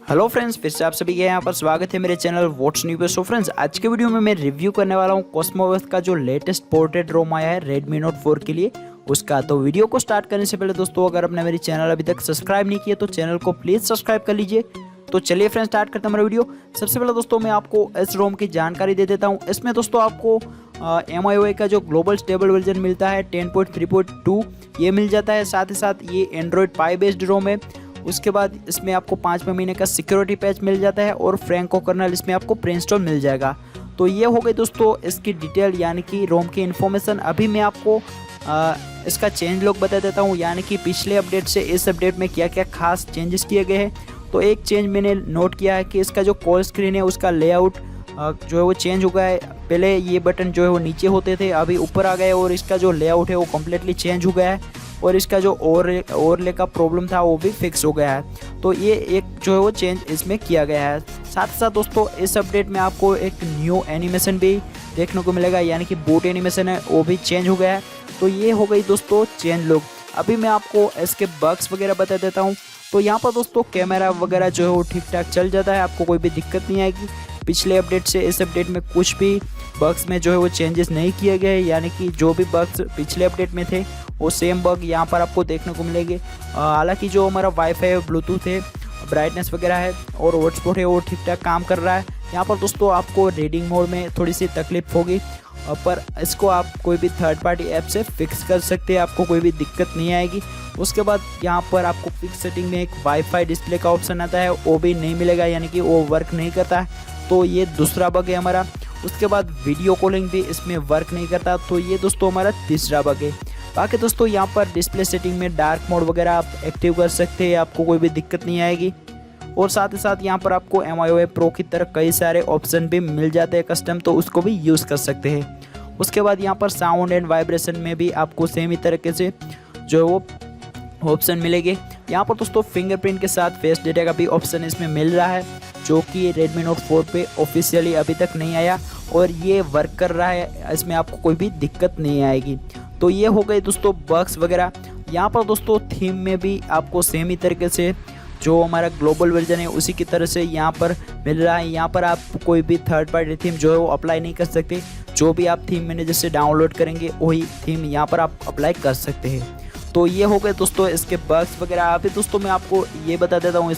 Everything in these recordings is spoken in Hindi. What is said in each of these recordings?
हेलो फ्रेंड्स, फिर से आप सभी के यहाँ पर स्वागत है मेरे चैनल व्हाट्स न्यू पे। सो फ्रेंड्स, आज के वीडियो में मैं रिव्यू करने वाला हूँ KosMos का जो लेटेस्ट पोर्ट्रेट रोम आया है Redmi Note 4 के लिए उसका। तो वीडियो को स्टार्ट करने से पहले दोस्तों, अगर आपने मेरी चैनल अभी तक सब्सक्राइब नहीं किया तो चैनल को प्लीज़ सब्सक्राइब कर लीजिए। तो चलिए फ्रेंड्स, स्टार्ट करते हैं हमारा वीडियो। सबसे पहले दोस्तों मैं आपको इस रोम की जानकारी दे देता हूँ। इसमें दोस्तों आपको MIUI का जो ग्लोबल स्टेबल वर्जन मिलता है 10.3.2 ये मिल जाता है। साथ ही साथ ये एंड्रॉयड पाई बेस्ड रोम है। उसके बाद इसमें आपको 5वें महीने का सिक्योरिटी पैच मिल जाता है और फ्रैंको कर्नल इसमें आपको प्री-इंस्टॉल मिल जाएगा। तो ये हो गई दोस्तों इसकी डिटेल यानी कि रोम की इन्फॉर्मेशन। अभी मैं आपको इसका चेंज लॉग बता देता हूँ, यानी कि पिछले अपडेट से इस अपडेट में क्या क्या खास चेंजेस किए गए हैं। तो एक चेंज मैंने नोट किया है कि इसका जो कॉल स्क्रीन है उसका लेआउट जो है वो चेंज हो गया है। पहले ये बटन जो है वो नीचे होते थे, अभी ऊपर आ गए और इसका जो लेआउट है वो कम्प्लीटली चेंज हो गया है और इसका जो ओवरले का प्रॉब्लम था वो भी फिक्स हो गया है। तो ये एक जो है वो चेंज इसमें किया गया है। साथ ही साथ दोस्तों इस अपडेट में आपको एक न्यू एनिमेशन भी देखने को मिलेगा, यानी कि बूट एनिमेशन है वो भी चेंज हो गया है। तो ये हो गई दोस्तों चेंज लुक। अभी मैं आपको इसके बग्स वगैरह बता देता हूँ। तो यहाँ पर दोस्तों कैमरा वगैरह जो है वो ठीक ठाक चल जाता है, आपको कोई भी दिक्कत नहीं आएगी। पिछले अपडेट से इस अपडेट में कुछ भी बग्स में जो है वो चेंजेस नहीं किए गए, यानी कि जो भी बग्स पिछले अपडेट में थे वो सेम बग यहाँ पर आपको देखने को मिलेंगे। हालांकि जो हमारा वाईफाई है, ब्लूटूथ है, ब्राइटनेस वगैरह है और हॉटस्पॉट है वो ठीक ठाक काम कर रहा है। यहाँ पर दोस्तों आपको रीडिंग मोड में थोड़ी सी तकलीफ होगी, पर इसको आप कोई भी थर्ड पार्टी ऐप से फिक्स कर सकते हैं, आपको कोई भी दिक्कत नहीं आएगी। उसके बाद यहाँ पर आपको फिक्स सेटिंग में एक वाईफाई डिस्प्ले का ऑप्शन आता है, वो भी नहीं मिलेगा, यानी कि वो वर्क नहीं करता है। तो ये दूसरा बग है हमारा। उसके बाद वीडियो कॉलिंग भी इसमें वर्क नहीं करता, तो ये दोस्तों हमारा तीसरा बग है। बाकी दोस्तों यहाँ पर डिस्प्ले सेटिंग में डार्क मोड वगैरह आप एक्टिव कर सकते हैं, आपको कोई भी दिक्कत नहीं आएगी। और साथ ही साथ यहाँ पर आपको MIUI प्रो की तरह कई सारे ऑप्शन भी मिल जाते हैं कस्टम, तो उसको भी यूज़ कर सकते हैं। उसके बाद यहाँ पर साउंड एंड वाइब्रेशन में भी आपको सेम ही तरीके से जो है वो ऑप्शन मिलेंगे। यहाँ पर दोस्तों फिंगरप्रिंट के साथ फेस डेटा का भी ऑप्शन इसमें मिल रहा है, जो कि Redmi Note 4 पे ऑफिशियली अभी तक नहीं आया और ये वर्क कर रहा है, इसमें आपको कोई भी दिक्कत नहीं आएगी। तो ये हो गए दोस्तों बग्स वगैरह। यहाँ पर दोस्तों थीम में भी आपको सेम ही तरीके से जो हमारा ग्लोबल वर्जन है उसी की तरह से यहाँ पर मिल रहा है। यहाँ पर आप कोई भी थर्ड पार्टी थीम जो है वो अप्लाई नहीं कर सकते, जो भी आप थीम मैनेजर से डाउनलोड करेंगे वही थीम यहाँ पर आप अप्लाई कर सकते हैं। तो ये हो गए दोस्तों इसके बग्स वगैरह। अभी दोस्तों मैं आपको ये बता देता हूँ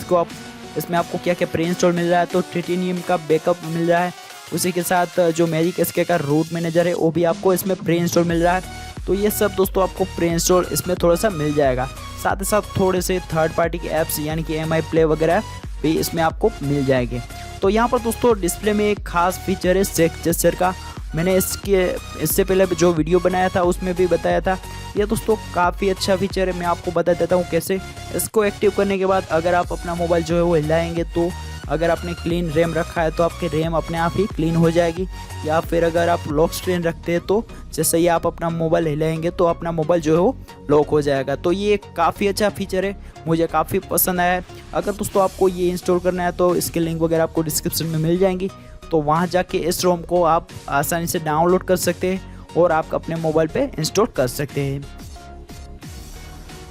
इसमें आपको क्या क्या प्री इंस्टॉल मिल रहा है। तो टाइटेनियम का बैकअप मिल रहा है, उसी के साथ जो मैजिक एसके का रूट मैनेजर है वो भी आपको इसमें प्री इंस्टॉल मिल रहा है। तो ये सब दोस्तों आपको प्री इंस्टॉल इसमें थोड़ा सा मिल जाएगा। साथ ही साथ थोड़े से थर्ड पार्टी के ऐप्स यानी कि MI प्ले वगैरह भी इसमें आपको मिल जाएंगे। तो यहाँ पर दोस्तों डिस्प्ले में एक खास फीचर है शेक जेस्चर का। मैंने इससे पहले जो वीडियो बनाया था उसमें भी बताया था। ये दोस्तों काफ़ी अच्छा फीचर है, मैं आपको बता देता हूँ कैसे। इसको एक्टिव करने के बाद अगर आप अपना मोबाइल जो है वो हिलाएंगे, तो अगर आपने क्लीन रैम रखा है तो आपकी रैम अपने आप ही क्लीन हो जाएगी, या फिर अगर आप लॉक स्क्रीन रखते हैं तो जैसे ही आप अपना मोबाइल हिलाएंगे तो अपना मोबाइल जो है वो लॉक हो जाएगा। तो ये काफ़ी अच्छा फीचर है, मुझे काफ़ी पसंद आया है। अगर दोस्तों आपको ये इंस्टॉल करना है तो इसके लिंक वगैरह आपको डिस्क्रिप्शन में मिल जाएंगी, तो वहाँ जाके इस रोम को आप आसानी से डाउनलोड कर सकते हैं और आप अपने मोबाइल पे इंस्टॉल कर सकते हैं।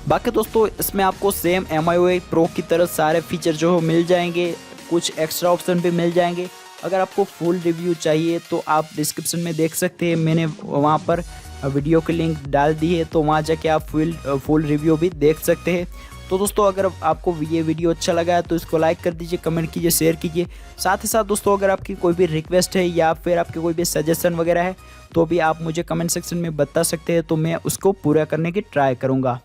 बाकी दोस्तों इसमें आपको सेम MIUI प्रो की तरह सारे फीचर जो मिल जाएंगे, कुछ एक्स्ट्रा ऑप्शन भी मिल जाएंगे। अगर आपको फुल रिव्यू चाहिए तो आप डिस्क्रिप्शन में देख सकते हैं, मैंने वहाँ पर वीडियो की लिंक डाल दी है, तो वहाँ जाके आप फुल रिव्यू भी देख सकते हैं। तो दोस्तों अगर आपको ये वीडियो अच्छा लगा है तो इसको लाइक कर दीजिए, कमेंट कीजिए, शेयर कीजिए। साथ ही साथ दोस्तों अगर आपकी कोई भी रिक्वेस्ट है या फिर आपके कोई भी सजेशन वगैरह है तो भी आप मुझे कमेंट सेक्शन में बता सकते हैं, तो मैं उसको पूरा करने की ट्राई करूँगा।